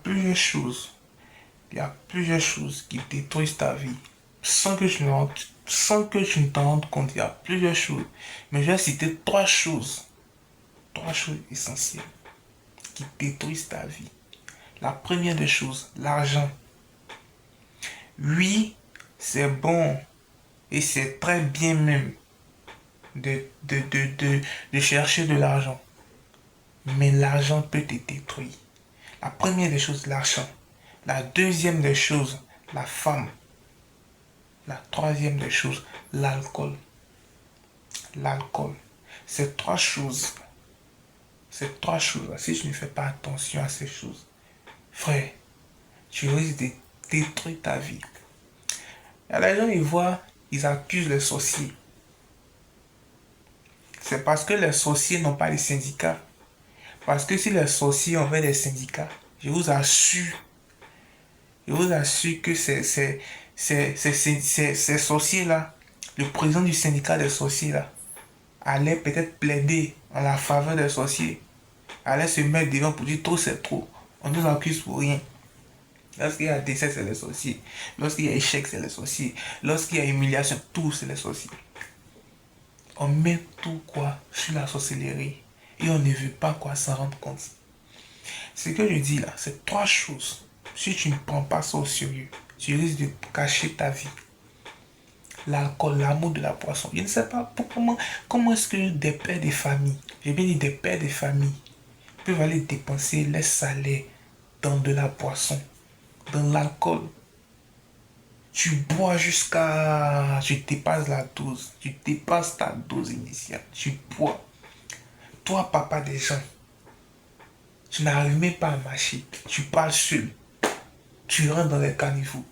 plusieurs choses. Il y a plusieurs choses qui détruisent ta vie. Sans que tu ne t'en rendes compte, il y a plusieurs choses. Mais je vais citer trois choses. Trois choses essentielles qui détruisent ta vie. La première des choses, l'argent. Oui, c'est bon et c'est très bien même de chercher de l'argent. Mais l'argent peut te détruire. La première des choses, l'argent. La deuxième des choses, la femme. La troisième des choses, l'alcool. L'alcool. Ces trois choses, si tu ne fais pas attention à ces choses, frère, tu risques de détruire ta vie. Et les gens, ils voient, ils accusent les sorciers. C'est parce que les sorciers n'ont pas de syndicats. Parce que si les sorciers avaient des syndicats, je vous assure que ces sorciers-là, le président du syndicat des sorciers-là, allait peut-être plaider en la faveur des sorciers, allait se mettre devant pour dire trop c'est trop. On nous accuse pour rien. Lorsqu'il y a décès, c'est les sorciers. Lorsqu'il y a échec, c'est les sorciers. Lorsqu'il y a humiliation, tout, c'est les sorciers. On met tout quoi sur la sorcellerie et on ne veut pas quoi s'en rendre compte. Ce que je dis là, c'est trois choses. Si tu ne prends pas ça au sérieux, tu risques de cacher ta vie. L'alcool, l'amour de la boisson. Je ne sais pas comment est-ce que des pères de famille, j'ai bien dit des pères de famille, peuvent aller dépenser les salaires dans de la boisson, dans l'alcool. Tu bois jusqu'à... Tu dépasses la dose. Tu dépasses ta dose initiale. Tu bois. Toi, papa des gens, tu n'arrives même pas à marcher. Tu parles seul. Tu rentres dans les caniveaux.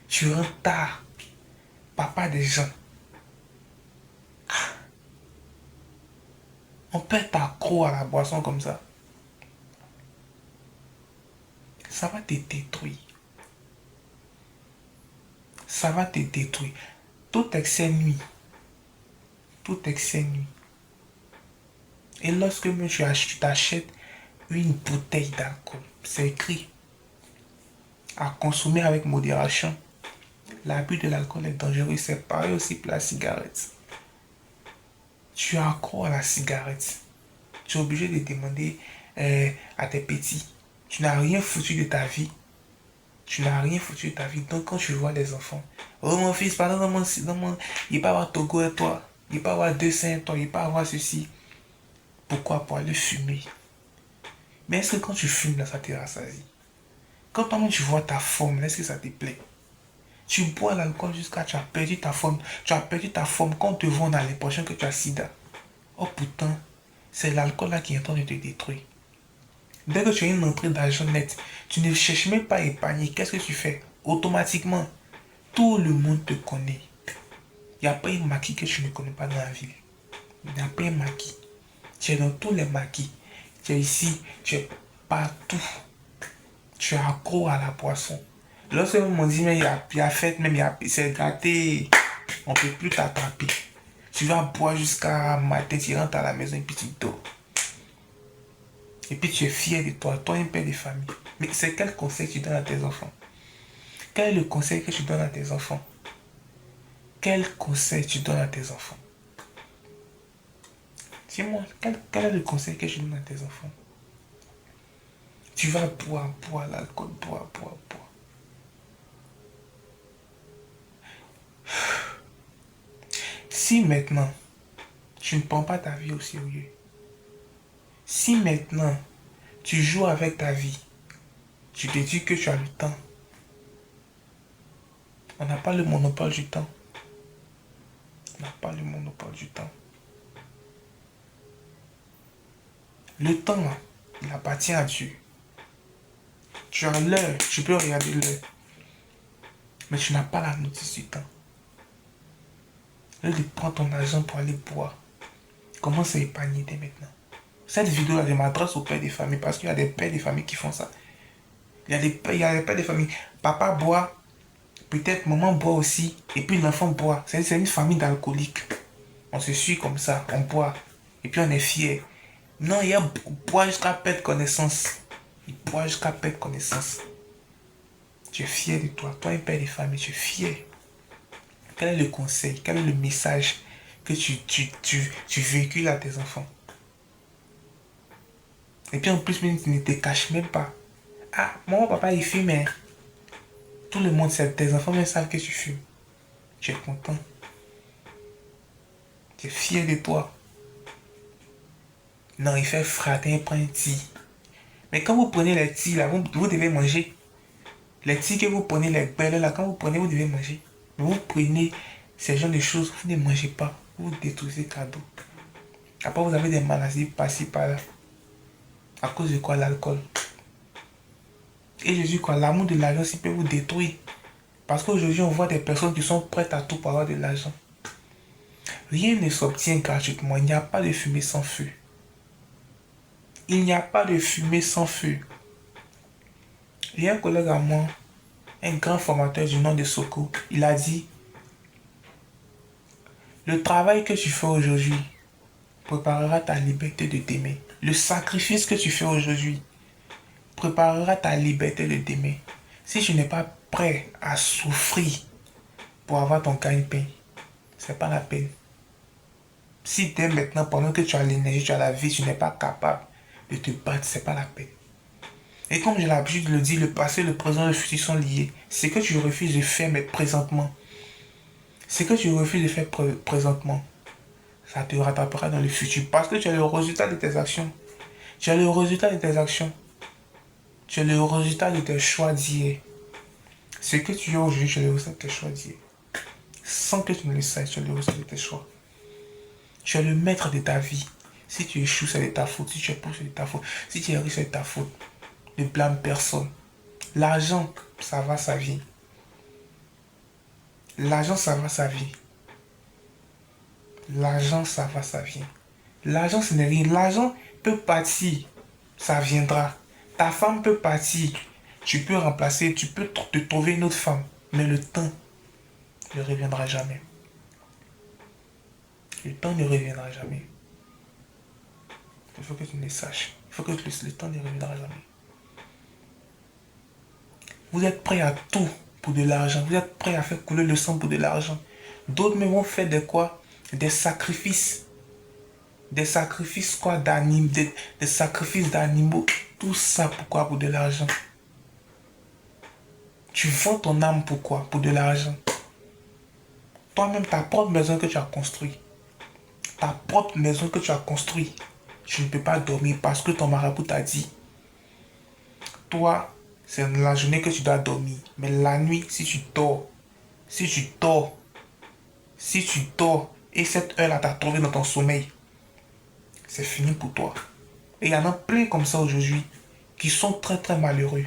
Tu rentres tard. Papa des gens. On peut être accro à la boisson comme ça. Ça va te détruire. Ça va te détruire. Tout excès nuit. Tout excès nuit. Et lorsque tu t'achètes une bouteille d'alcool, c'est écrit à consommer avec modération. L'abus de l'alcool est dangereux, c'est pareil aussi pour la cigarette. Tu es accro à la cigarette. Tu es obligé de demander à tes petits. Tu n'as rien foutu de ta vie. Tu n'as rien foutu de ta vie. Donc quand tu vois les enfants, oh mon fils, pardon, il peut avoir Togo et toi. Il peut avoir deux seins et toi. Il peut avoir ceci. Pourquoi? Pour aller fumer. Mais est-ce que quand tu fumes là, ça te rassasie? Quand toi-même tu vois ta forme, est-ce que ça te plaît? Tu bois l'alcool jusqu'à tu as perdu ta forme. Tu as perdu ta forme quand on te voit dans les prochains que tu as sida. Oh pourtant, c'est l'alcool là qui est en train de te détruire. Dès que tu as une entrée d'argent net, tu ne cherches même pas à épargner. Qu'est-ce que tu fais? Automatiquement, tout le monde te connaît. Il n'y a pas un maquis que tu ne connais pas dans la ville. Il n'y a pas un maquis. Tu es dans tous les maquis. Tu es ici, tu es partout. Tu es accro à la boisson. Lorsque on dit, mais il y a fête, même c'est gâté, on ne peut plus t'attraper. Tu vas boire jusqu'à matin, tu rentres à la maison et puis tu dors. Et puis tu es fier de toi, toi un père de famille. Mais c'est quel conseil tu donnes à tes enfants? Quel est le conseil que tu donnes à tes enfants? Quel conseil tu donnes à tes enfants? Dis-moi, quel est le conseil que tu donnes à tes enfants? Tu vas boire l'alcool, boire. Si maintenant, tu ne prends pas ta vie au sérieux, si maintenant, tu joues avec ta vie, tu te dis que tu as le temps, on n'a pas le monopole du temps. On n'a pas le monopole du temps. Le temps, là, il appartient à Dieu. Tu as l'heure, tu peux regarder l'heure. Mais tu n'as pas la notice du temps. Là, tu prends ton argent pour aller boire. Commence à épargner dès maintenant. Cette vidéo-là, je m'adresse aux pères des familles parce qu'il y a des pères des familles qui font ça. Il y a des pères des familles. Papa boit, peut-être maman boit aussi, et puis l'enfant boit. C'est une famille d'alcooliques. On se suit comme ça, on boit, et puis on est fier. Non, il y a boire jusqu'à perdre connaissance. Il boit jusqu'à perdre connaissance. Tu es fier de toi. Toi, un père de famille, tu es fier. Quel est le conseil? Quel est le message que tu véhicules à tes enfants? Et puis en plus, même, tu ne te caches même pas. Ah, mon papa, il fume, mais tout le monde sait. Tes enfants même savent que tu fumes. Tu es content. Tu es fier de toi. Non, il fait frater, il prend un tea. Mais quand vous prenez les tea, là, vous devez manger. Les tea que vous prenez, les belles, là, quand vous prenez, vous devez manger. Mais vous prenez ces genres de choses, vous ne mangez pas. Vous détruisez le cadeau. Après, vous avez des maladies par-ci, par-là. À cause de quoi? L'alcool. Et je dis quoi? L'amour de l'argent, il peut vous détruire. Parce qu'aujourd'hui, on voit des personnes qui sont prêtes à tout pour avoir de l'argent. Rien ne s'obtient gratuitement. Il n'y a pas de fumée sans feu. Il n'y a pas de fumée sans feu. Il y a un collègue à moi, un grand formateur du nom de Soko. Il a dit, le travail que tu fais aujourd'hui préparera ta liberté de demain. Le sacrifice que tu fais aujourd'hui préparera ta liberté de demain. Si tu n'es pas prêt à souffrir pour avoir ton gagne-pain, c'est pas la peine. Si dès maintenant, pendant que tu as l'énergie, tu as la vie, tu n'es pas capable de te battre, c'est pas la peine. Et comme j'ai l'habitude de le dire, le passé, le présent et le futur sont liés. Ce que tu refuses de faire mais présentement, ce que tu refuses de faire présentement, ça te rattrapera dans le futur. Parce que tu as le résultat de tes actions. Tu as le résultat de tes actions. Tu as le résultat de tes choix d'hier. Ce que tu as aujourd'hui, tu as le résultat de tes choix d'hier. Sans que tu ne le saches, tu as le résultat de tes choix. Tu es le maître de ta vie. Si tu échoues, c'est de ta faute. Si tu es pauvre, c'est de ta faute. Si tu es riche, c'est de ta faute. Ne blâme personne. L'argent, ça va sa vie. L'argent, ça va sa vie. L'argent, ça va sa vie. L'argent, ce n'est rien. L'argent peut partir. Ça viendra. Ta femme peut partir. Tu peux remplacer, tu peux te trouver une autre femme. Mais le temps ne reviendra jamais. Le temps ne reviendra jamais. Il faut que tu le saches. Il faut que le temps ne reviendra jamais. Vous êtes prêts à tout pour de l'argent. Vous êtes prêts à faire couler le sang pour de l'argent. D'autres même vont faire de quoi? Des sacrifices. Des sacrifices quoi? Des sacrifices d'animaux. Tout ça pourquoi? Pour de l'argent. Tu vends ton âme pourquoi? Pour de l'argent. Toi-même, ta propre maison que tu as construite. Ta propre maison que tu as construite. Tu ne peux pas dormir parce que ton marabout t'a dit. Toi, c'est la journée que tu dois dormir. Mais la nuit, si tu dors, et cette heure-là t'a trouvé dans ton sommeil, c'est fini pour toi. Et il y en a plein comme ça aujourd'hui qui sont très très malheureux.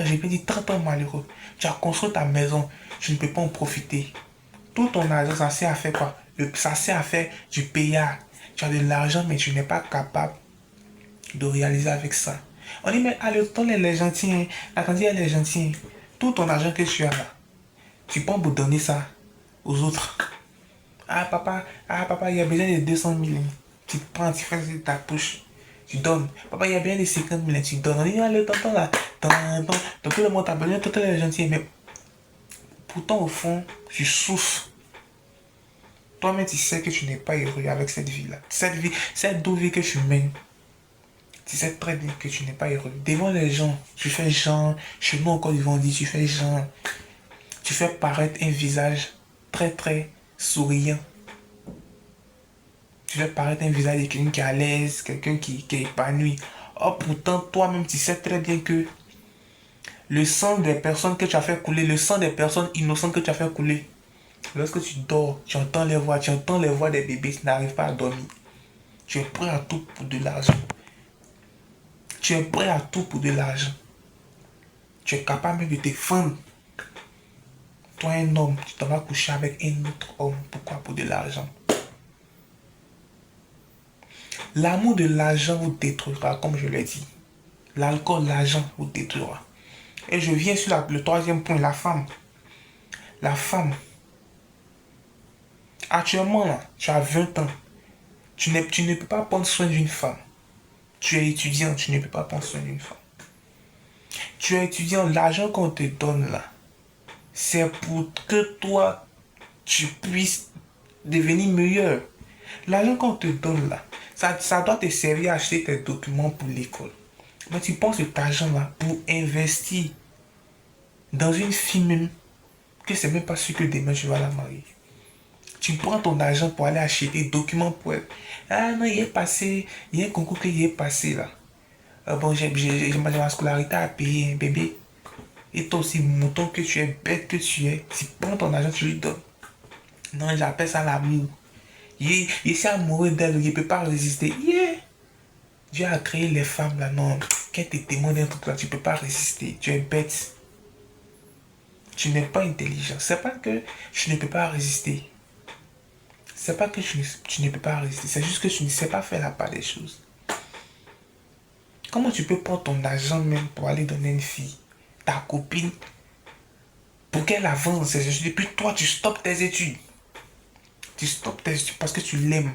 J'ai bien dit très très malheureux. Tu as construit ta maison, tu ne peux pas en profiter. Tout ton argent, ça sert à faire quoi? Ça sert à faire du payard. Tu as de l'argent, mais tu n'es pas capable de réaliser avec ça. On dit, mais le temps, elle est gentille. Hein. Attendez, elle est gentille. Tout ton argent que tu as là, tu peux vous donner ça aux autres. Ah papa, il y a besoin de 200 000. Hein. Tu prends, tu fais ta poche. Tu donnes. Papa, il y a bien de 50 000. Tu donnes. On dit, le tonton là. Donc tout le monde t'a besoin, tout est gentil. Mais pourtant, au fond, tu souffres. Toi-même, tu sais que tu n'es pas heureux avec cette vie-là. Cette douce vie que tu mènes. Tu sais très bien que tu n'es pas heureux. Devant les gens, tu fais genre. Chez nous encore, ils vont dire, tu fais genre. Tu fais paraître un visage très très souriant. Tu fais paraître un visage de quelqu'un qui est à l'aise, quelqu'un qui est épanoui. Oh, pourtant, toi-même, tu sais très bien que le sang des personnes que tu as fait couler, le sang des personnes innocentes que tu as fait couler, lorsque tu dors, tu entends les voix des bébés qui n'arrivent pas à dormir. Tu es prêt à tout pour de l'argent. Tu es prêt à tout pour de l'argent. Tu es capable même de te défendre. Toi, un homme, tu t'en vas coucher avec un autre homme. Pourquoi? Pour de l'argent. L'amour de l'argent vous détruira, comme je l'ai dit. L'alcool, l'argent vous détruira. Et je viens sur le troisième point, la femme. La femme. Actuellement, là, tu as 20 ans. Tu ne peux pas prendre soin d'une femme. Tu es étudiant, tu ne peux pas pensionner une femme. Tu es étudiant, l'argent qu'on te donne là, c'est pour que toi, tu puisses devenir meilleur. L'argent qu'on te donne là, ça doit te servir à acheter tes documents pour l'école. Mais tu penses cet argent-là pour investir dans une fille même, que c'est même pas sûr que demain tu vas la marier. Tu prends ton argent pour aller acheter des documents pour elle. Ah non, il est passé, il y a un concours qui est passé là. Ah bon, j'ai ma scolarité à payer, bébé. Et toi aussi, mouton que tu es, bête que tu es, tu prends ton argent, tu lui donnes. Non, j'appelle ça l'amour. Il est amoureux d'elle, il ne peut pas résister. Yeah. Dieu a créé les femmes là, non. Quand tu es témoin d'un truc là, tu ne peux pas résister. Tu es bête. Tu n'es pas intelligent. C'est pas que tu ne peux pas résister. C'est pas que tu ne peux pas résister. C'est juste que tu ne sais pas faire la part des choses. Comment tu peux prendre ton argent même pour aller donner une fille, ta copine, pour qu'elle avance ses études. Et puis toi, tu stoppes tes études. Tu stoppes tes études parce que tu l'aimes.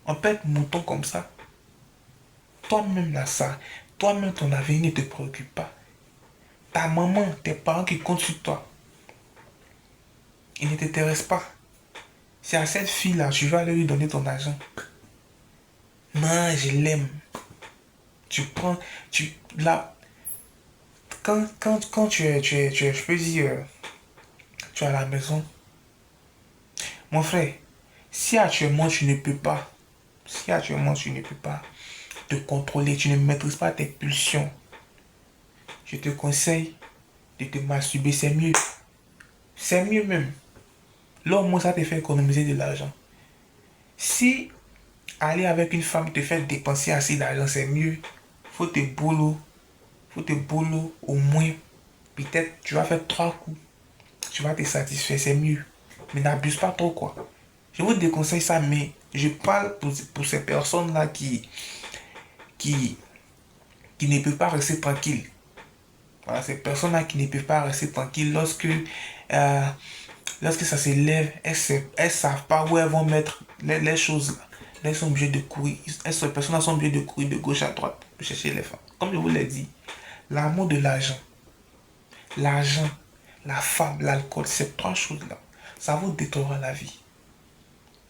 On peut être mouton comme ça. Toi-même là, ça. Toi-même, ton avenir ne te préoccupe pas. Ta maman, tes parents qui comptent sur toi, ils ne t'intéressent pas. C'est à cette fille-là, tu vas aller lui donner ton argent. Non, je l'aime. Tu prends, là, quand je peux dire, tu es à la maison. Mon frère, si actuellement tu ne peux pas, si actuellement tu ne peux pas te contrôler, tu ne maîtrises pas tes pulsions, je te conseille de te masturber, c'est mieux. C'est mieux même. Là, au moins, ça te fait économiser de l'argent. Si aller avec une femme te fait dépenser assez d'argent, c'est mieux. Faut te boulot. Faut te boulot au moins. Peut-être tu vas faire 3 coups. Tu vas te satisfaire, c'est mieux. Mais n'abuse pas trop, quoi. Je vous déconseille ça, mais je parle pour ces personnes-là qui, qui ne peuvent pas rester tranquilles. Voilà, ces personnes-là qui ne peuvent pas rester tranquilles lorsque ça s'élève, elles savent pas où elles vont mettre les choses là. Elles sont obligées de courir. Ces personnes-là sont obligées de courir de gauche à droite pour chercher les femmes. Comme je vous l'ai dit, l'amour de l'argent, la femme, l'alcool, ces 3 choses-là, ça vous détruira la vie.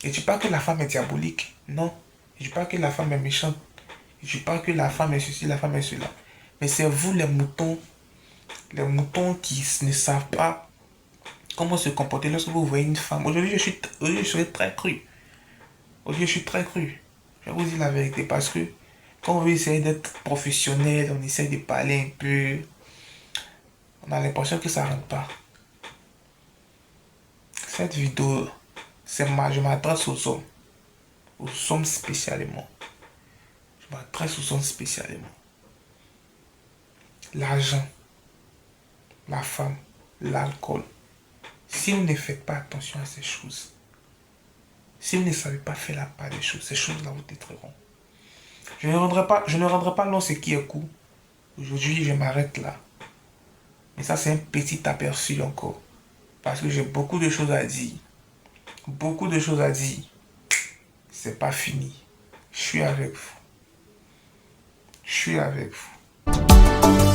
Et je dis pas que la femme est diabolique. Non. Je dis pas que la femme est méchante. Je dis pas que la femme est ceci, la femme est cela. Mais c'est vous les moutons qui ne savent pas comment se comporter lorsque vous voyez une femme. Aujourd'hui, je suis très cru. Aujourd'hui, je suis très cru. Je vais vous dire la vérité parce que quand on veut essayer d'être professionnel, on essaie de parler un peu, on a l'impression que ça rentre pas. Cette vidéo, je m'adresse aux hommes spécialement. Je m'adresse aux hommes spécialement. L'argent, la femme, l'alcool. Si vous ne faites pas attention à ces choses, si vous ne savez pas faire la part des choses, ces choses-là vous détruiront. Je ne rendrai pas long ce qui est court. Aujourd'hui, je m'arrête là. Mais ça, c'est un petit aperçu encore. Parce que j'ai beaucoup de choses à dire. Beaucoup de choses à dire. C'est pas fini. Je suis avec vous. Je suis avec vous.